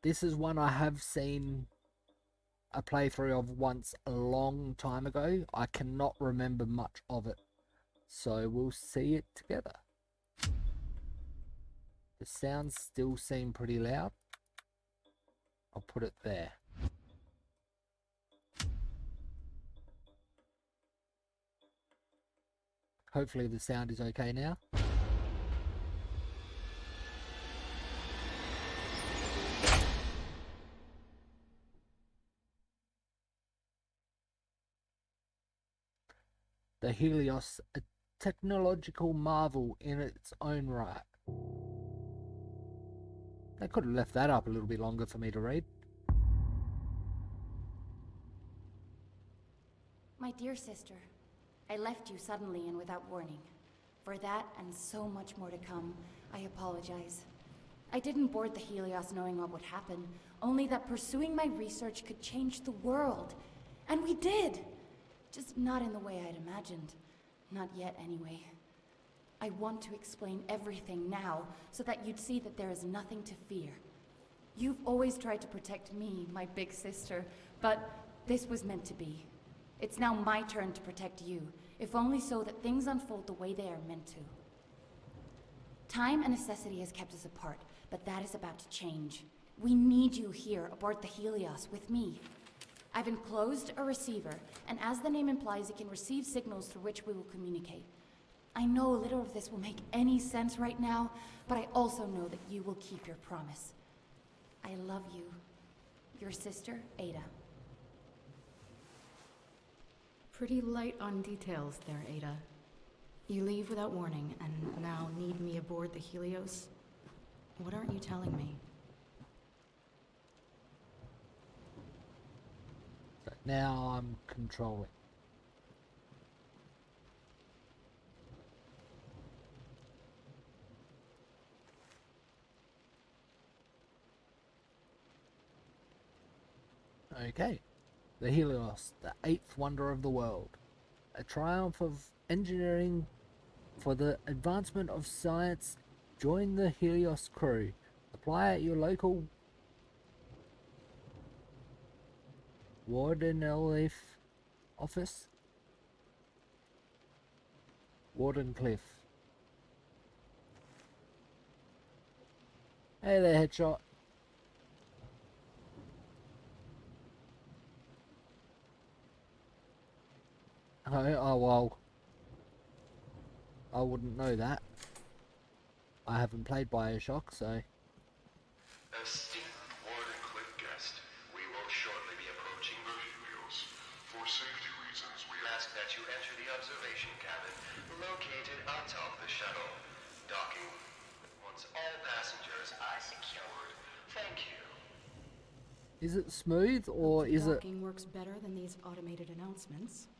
This is one I have seen a playthrough of once a long time ago. I cannot remember much of it, so we'll see it together. The sounds still seem pretty loud. I'll put it there. Hopefully the sound is okay now. The Helios, a technological marvel in its own right. They could have left that up a little bit longer for me to read. My dear sister, I left you suddenly and without warning. For that and so much more to come, I apologize. I didn't board the Helios knowing what would happen, only that pursuing my research could change the world. And we did! Just not in the way I'd imagined. Not yet, anyway. I want to explain everything now, so that you'd see that there is nothing to fear. You've always tried to protect me, my big sister, but this was meant to be. It's now my turn to protect you, if only so that things unfold the way they are meant to. Time and necessity has kept us apart, but that is about to change. We need you here aboard the Helios with me. I've enclosed a receiver, and as the name implies, it can receive signals through which we will communicate. I know little of this will make any sense right now, but I also know that you will keep your promise. I love you. Your sister, Ada. Pretty light on details there, Ada. You leave without warning, and now need me aboard the Helios? What aren't you telling me? So now I'm controlling. Okay. The Helios, the eighth wonder of the world. A triumph of engineering for the advancement of science. Join the Helios crew. Apply at your local Wardenelif office. Wardenclyffe. Hey there, Headshot. Oh well, I wouldn't know that. I haven't played Bioshock, so. Esteemed Wardenclyffe guest, we will shortly be approaching the Helios. For safety reasons, we ask that you enter the observation cabin located atop the shuttle. Docking once all passengers are secured. Thank you. Is it smooth or is it? Docking works better than these automated announcements.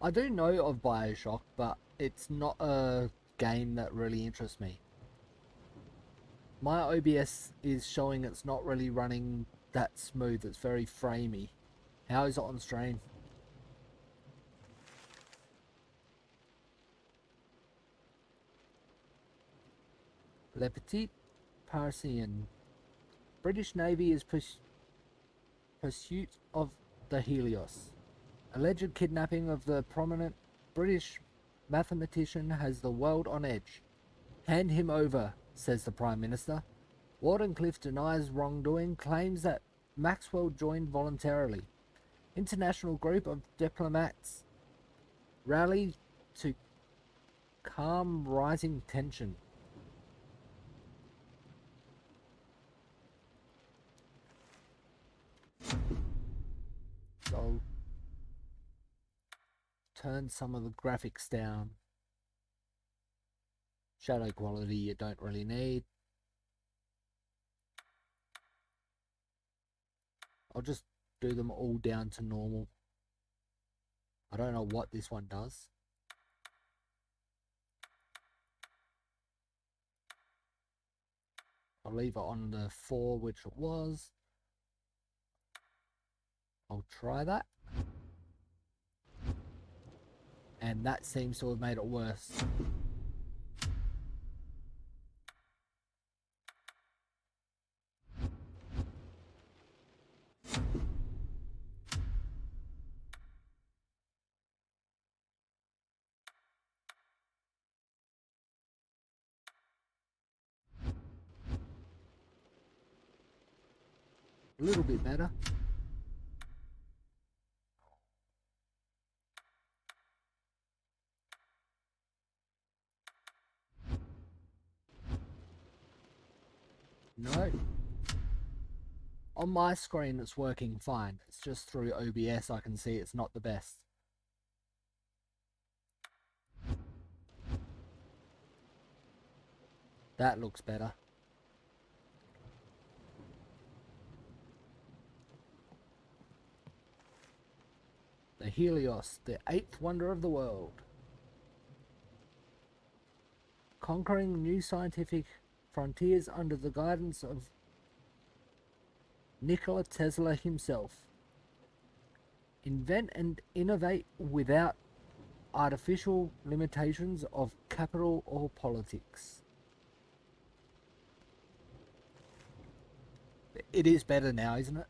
I do know of Bioshock, but it's not a game that really interests me. My OBS is showing it's not really running that smooth. It's very framey. How is it on stream? Le Petit Parisien. British Navy is pursuit of the Helios. Alleged kidnapping of the prominent British mathematician has the world on edge. Hand him over, says the Prime Minister. Wardenclyffe denies wrongdoing, claims that Maxwell joined voluntarily. International group of diplomats rally to calm rising tension. So turn some of the graphics down. Shadow quality you don't really need. I'll just do them all down to normal. I don't know what this one does. I'll leave it on the 4, which it was. I'll try that. And that seems to have made it worse. A little bit better. No. On my screen it's working fine. It's just through OBS I can see it's not the best. That looks better. The Helios, the 8th wonder of the world. Conquering new scientific frontiers under the guidance of Nikola Tesla himself. Invent and innovate without artificial limitations of capital or politics. It is better now, isn't it?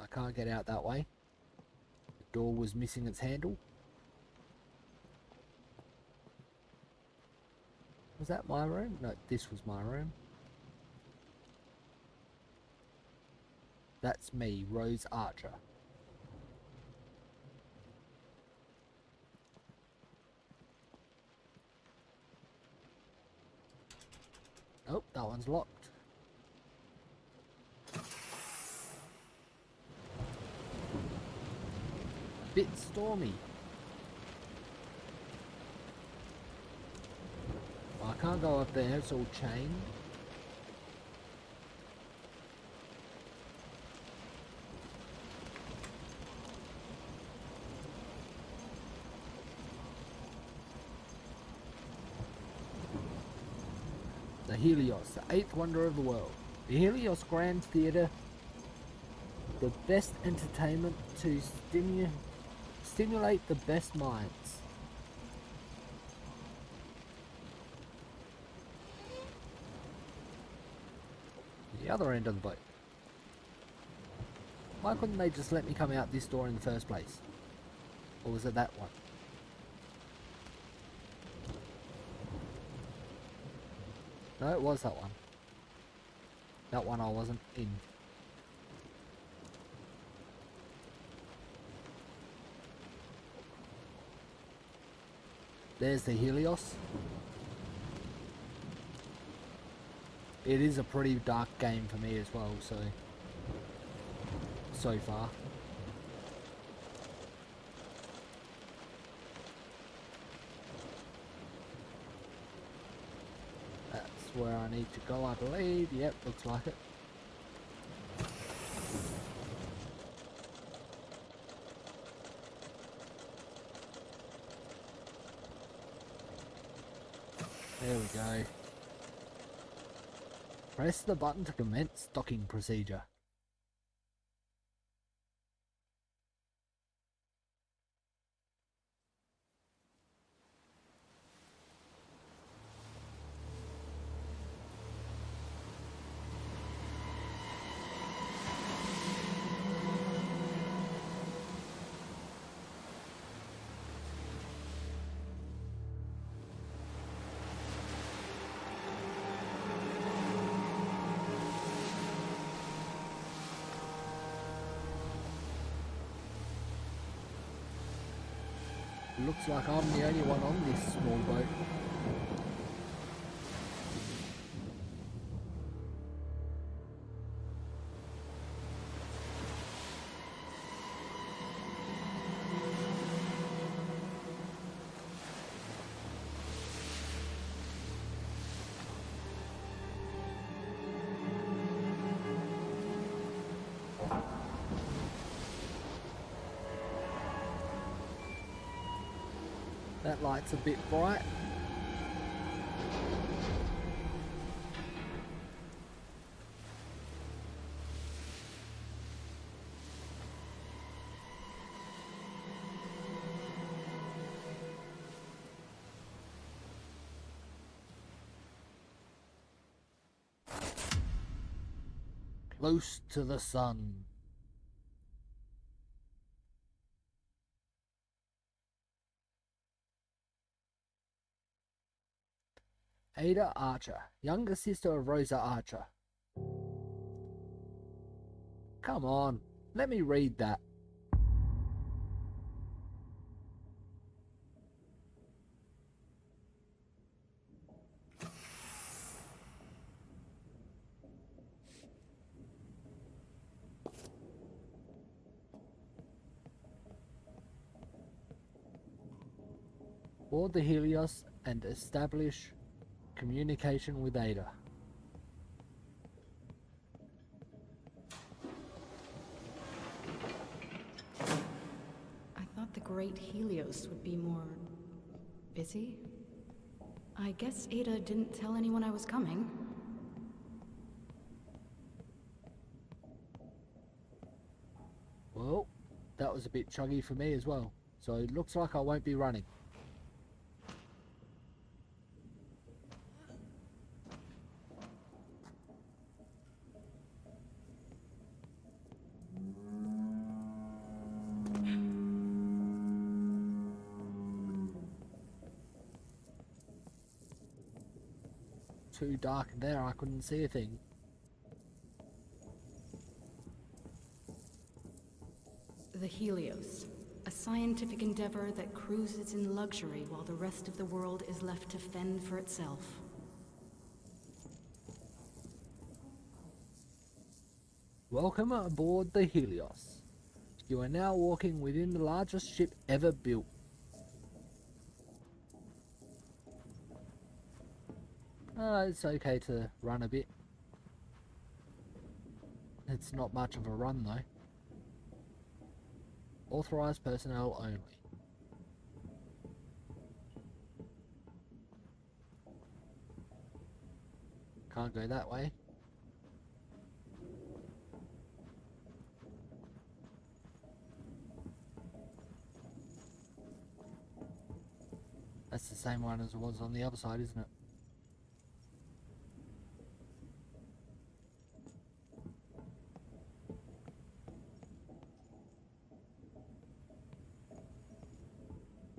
I can't get out that way. The door was missing its handle. Was that my room? No, this was my room. That's me, Rose Archer. Oh, that one's locked. A bit stormy. I can't go up there, it's all chained. The Helios, the 8th wonder of the world. The Helios Grand Theatre, the best entertainment to stimulate the best minds. The other end of the boat. Why couldn't they just let me come out this door in the first place? Or was it that one? No, it was that one. That one I wasn't in. There's the Helios. It is a pretty dark game for me as well, so far. That's where I need to go, I believe. Yep, looks like it. There we go. Press the button to commence docking procedure. Looks like I'm the only one on this small boat. That light's a bit bright. Close to the sun. Ada Archer, younger sister of Rosa Archer. Come on, let me read that. Board the Helios and establish communication with Ada. I thought the Great Helios would be more busy. I guess Ada didn't tell anyone I was coming. Well, that was a bit chuggy for me as well, so it looks like I won't be running. Too dark in there, I couldn't see a thing. The Helios, a scientific endeavor that cruises in luxury while the rest of the world is left to fend for itself. Welcome aboard the Helios. You are now walking within the largest ship ever built. It's okay to run a bit. It's not much of a run though. Authorized personnel only. Can't go that way. That's the same one as it was on the other side, isn't it?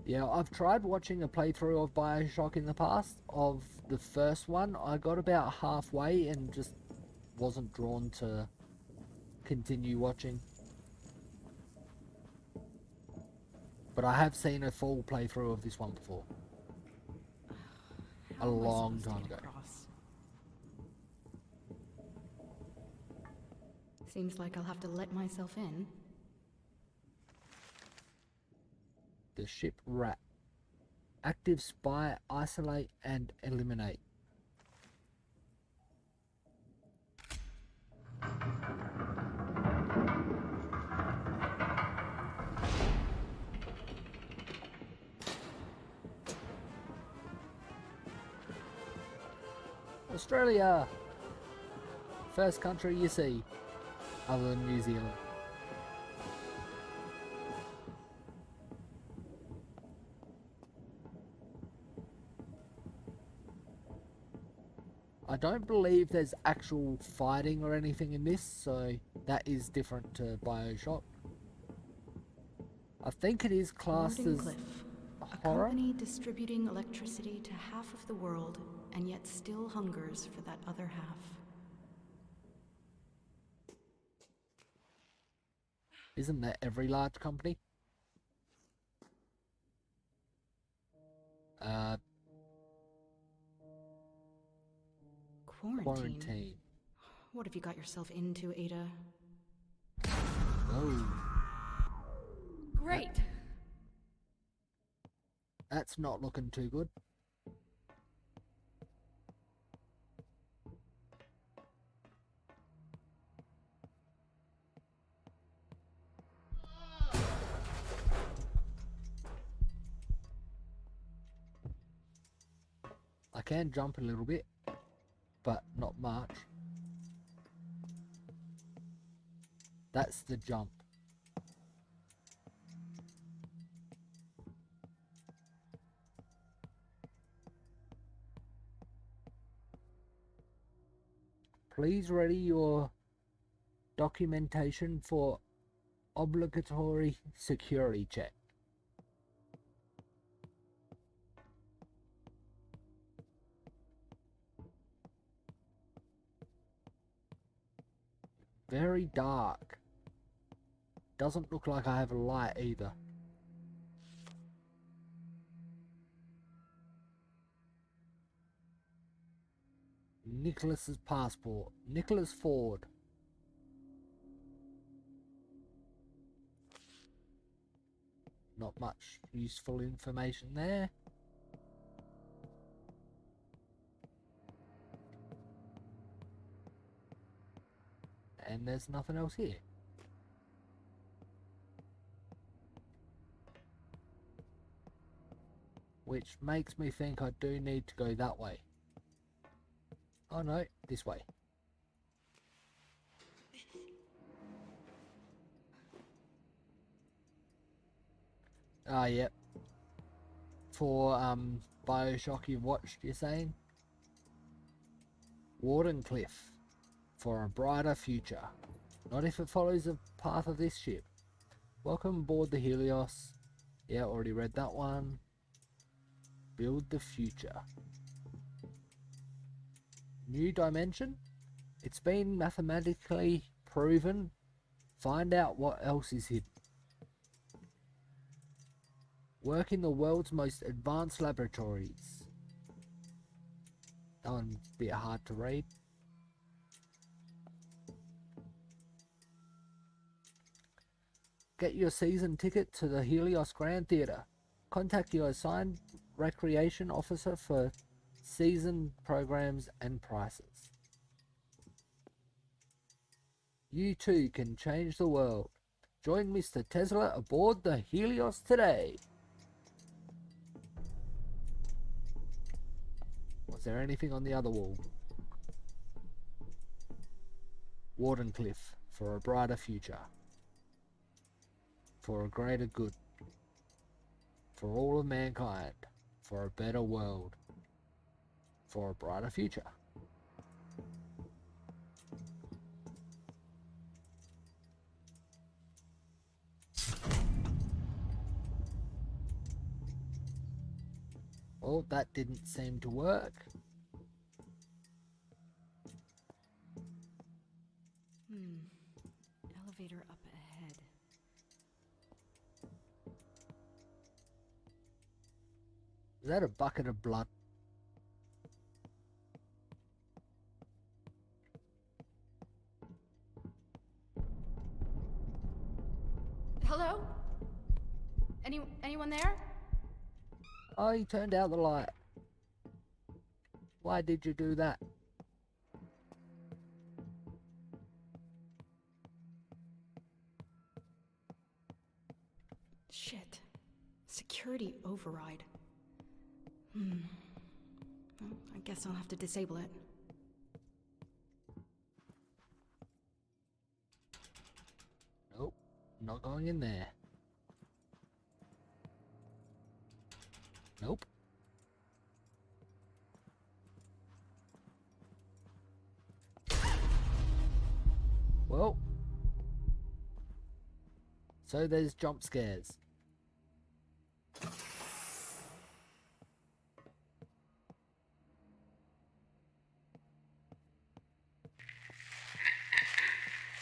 Yeah, I've tried watching a playthrough of Bioshock in the past, of the first one. I got about halfway and just wasn't drawn to continue watching. But I have seen a full playthrough of this one before. How A am I long supposed to time get ago. across? Seems like I'll have to let myself in. The ship Rat. Active spy, isolate and eliminate. Australia! First country you see, other than New Zealand. I don't believe there's actual fighting or anything in this, so that is different to Bioshock. I think it is classed as Cliff, a horror. company distributing electricity to half of the world, and yet still hungers for that other half. Isn't that every large company? Quarantine. What have you got yourself into, Ada? Oh, Great! that's not looking too good. I can jump a little bit, but not much. That's the jump. Please ready your documentation for obligatory security check. very dark. Doesn't look like I have a light either. Nicholas's passport. Nicholas Ford. Not much useful information there. And there's nothing else here. Which makes me think I do need to go that way. Oh no, this way. Ah, yep. For Bioshock you've watched, you're saying? Wardenclyffe. For a brighter future. Not if it follows the path of this ship. Welcome aboard the Helios. Yeah, already read that one. Build the future. New dimension? It's been mathematically proven. Find out what else is hidden. Work in the world's most advanced laboratories. That one's a bit hard to read. Get your season ticket to the Helios Grand Theatre. Contact your assigned recreation officer for season programs and prices. You too can change the world. Join Mr. Tesla aboard the Helios today. Was there anything on the other wall? Wardenclyffe, for a brighter future. For a greater good. For all of mankind. For a better world. For a brighter future. Well, that didn't seem to work. Elevator up ahead. Is that a bucket of blood? Hello? Anyone there? Oh, you turned out the light. Why did you do that? Shit. Security override. Well, I guess I'll have to disable it. Nope, not going in there. Nope. Well, so there's jump scares.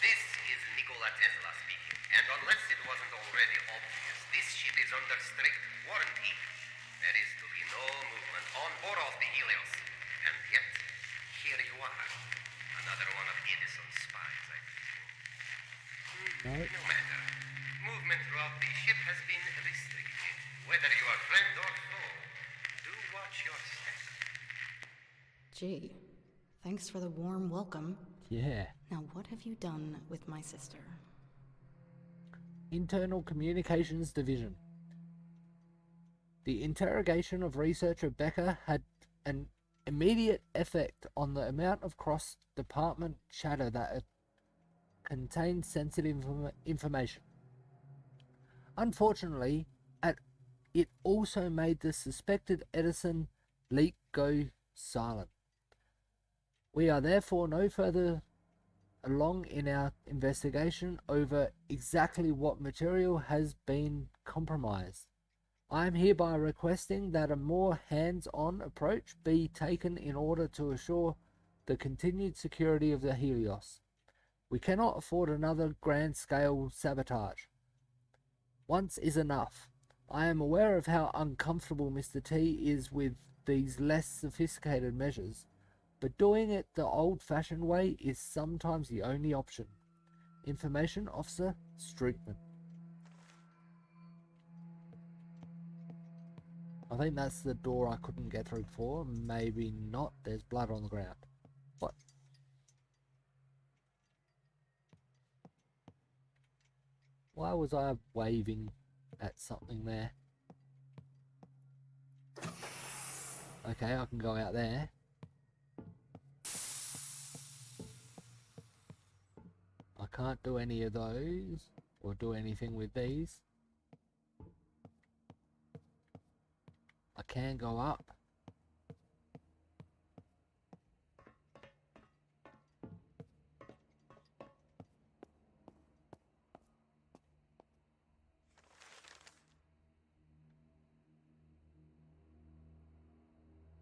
This is Nikola Tesla speaking, and unless it wasn't already obvious, this ship is under strict warranty. There is to be no movement on board of the Helios. And yet, here you are. Another one of Edison's spies, I presume. No matter. Movement throughout the ship has been restricted. Whether you are friend or foe, do watch your step. Gee, thanks for the warm welcome. Yeah. Now what have you done with my sister? Internal Communications Division. The interrogation of researcher Becker had an immediate effect on the amount of cross-department chatter that contained sensitive information. Unfortunately, it also made the suspected Edison leak go silent. We are therefore no further along in our investigation over exactly what material has been compromised. I am hereby requesting that a more hands-on approach be taken in order to assure the continued security of the Helios. We cannot afford another grand-scale sabotage. Once is enough. I am aware of how uncomfortable Mr. T is with these less sophisticated measures, but doing it the old-fashioned way is sometimes the only option. Information Officer Streetman. I think that's the door I couldn't get through before. Maybe not. There's blood on the ground. What? Why was I waving at something there? Okay, I can go out there. I can't do any of those or do anything with these. I can go up.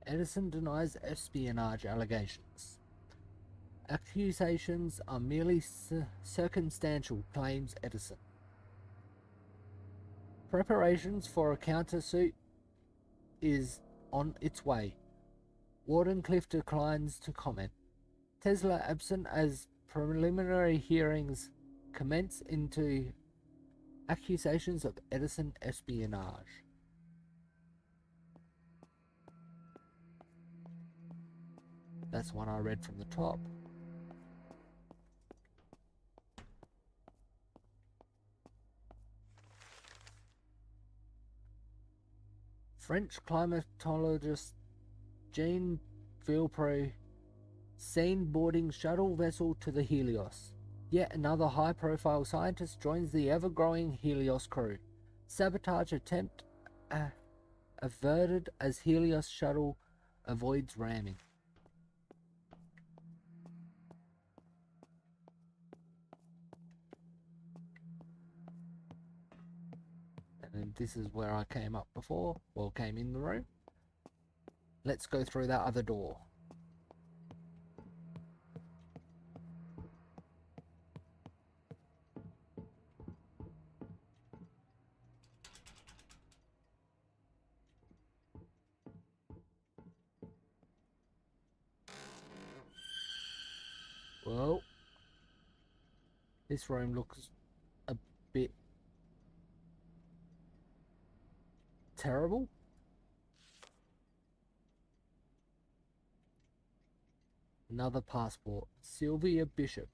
Edison denies espionage allegations. Accusations are merely circumstantial, claims Edison. Preparations for a countersuit is on its way. Wardenclyffe declines to comment. Tesla absent as preliminary hearings commence into accusations of Edison espionage. That's one I read from the top. French climatologist Jean Villepreux seen boarding shuttle vessel to the Helios. Yet another high-profile scientist joins the ever-growing Helios crew. Sabotage attempt averted as Helios shuttle avoids ramming. And then this is where I came up before, well, came in the room. Let's go through that other door. Well, this room looks a bit terrible. Another passport. Sylvia Bishop.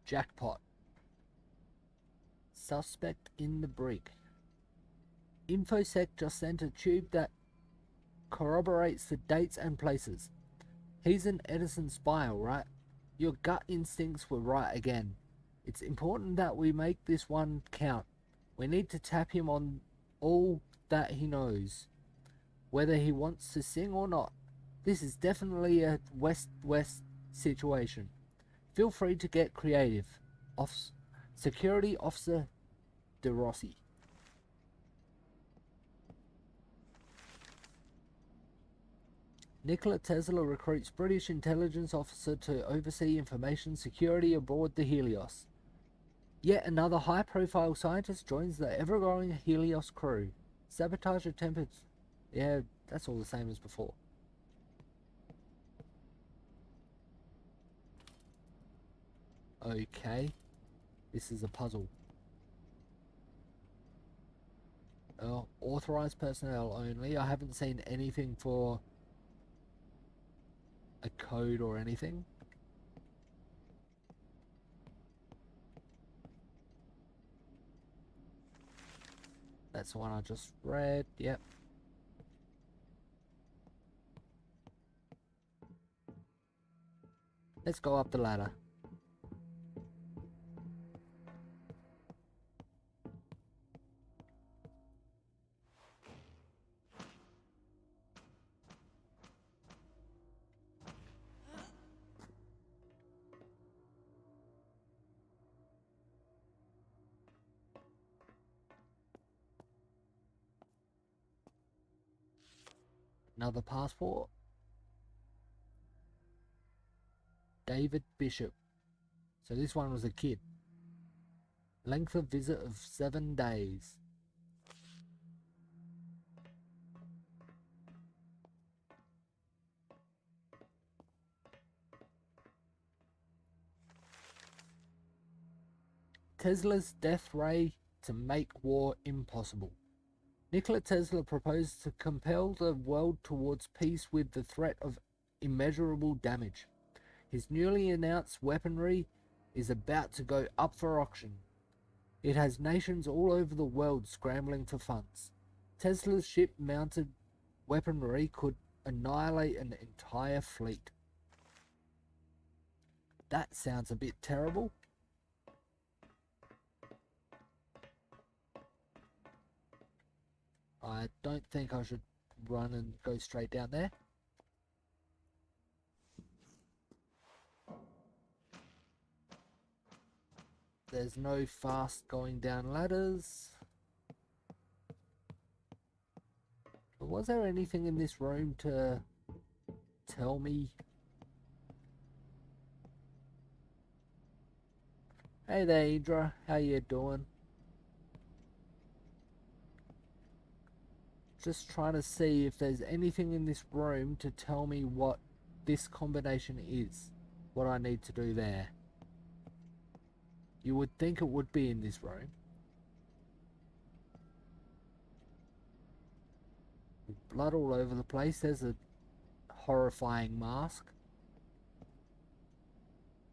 Jackpot. Suspect in the brig. InfoSec just sent a tube that corroborates the dates and places. He's an Edison spy, alright? Your gut instincts were right again. It's important that we make this one count. We need to tap him on all that he knows, whether he wants to sing or not. This is definitely a West-West situation. Feel free to get creative. Security Officer De Rossi. Nikola Tesla recruits British intelligence officer to oversee information security aboard the Helios. Yet another high-profile scientist joins the ever-growing Helios crew. Sabotage attempted. Yeah, that's all the same as before. Okay. This is a puzzle. Authorized personnel only. I haven't seen anything for a code or anything. That's the one I just read. Yep. Let's go up the ladder. Another passport. David Bishop. So this one was a kid. Length of visit of 7 days. Tesla's death ray to make war impossible. Nikola Tesla proposed to compel the world towards peace with the threat of immeasurable damage. His newly announced weaponry is about to go up for auction. It has nations all over the world scrambling for funds. Tesla's ship-mounted weaponry could annihilate an entire fleet. That sounds a bit terrible. I don't think I should run and go straight down there. There's no fast going down ladders. But was there anything in this room to tell me? Hey there, Idra. How you doing? Just trying to see if there's anything in this room to tell me what this combination is. What I need to do there. You would think it would be in this room. Blood all over the place. There's a horrifying mask.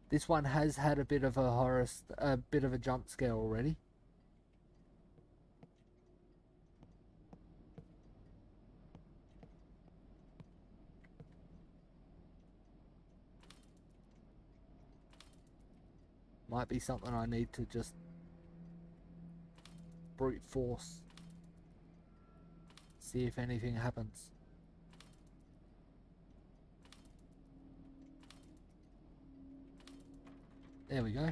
This one has had a bit of a jump scare already. Might be something I need to just brute force. See if anything happens. There we go.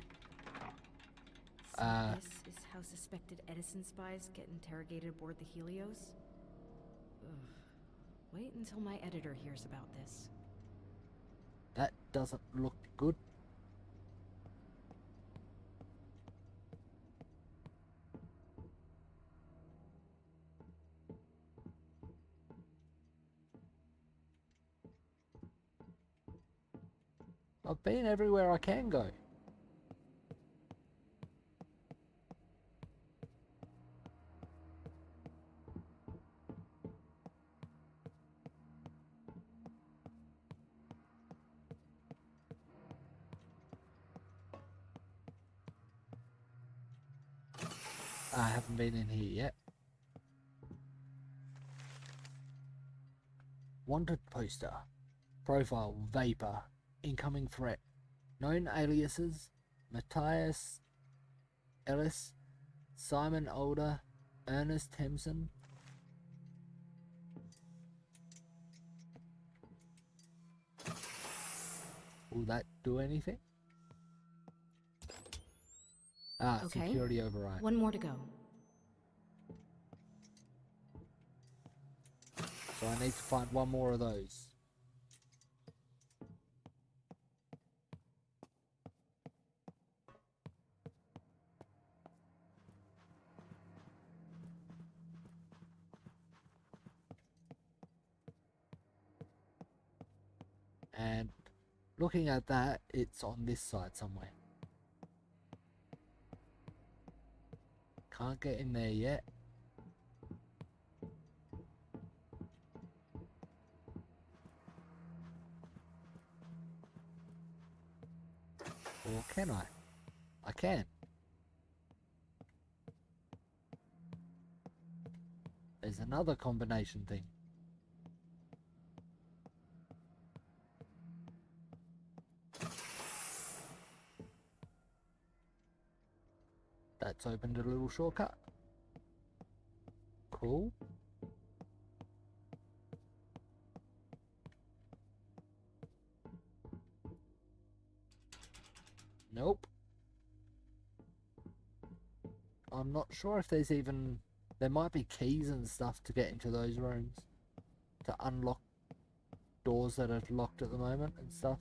So this is how suspected Edison spies get interrogated aboard the Helios? Ugh. Wait until my editor hears about this. That doesn't look good. I've been everywhere I can go. I haven't been in here yet. Wanted poster. Profile vapor. Incoming threat. Known aliases: Matthias Ellis, Simon Older, Ernest Hemson. Will that do anything? Ah, Okay. security override. One more to go. So I need to find one more of those. And looking at that, it's on this side somewhere. Can't get in there yet. Or can I? I can. There's another combination thing. That's opened a little shortcut. Cool. Nope. I'm not sure if there might be keys and stuff to get into those rooms to unlock doors that are locked at the moment and stuff.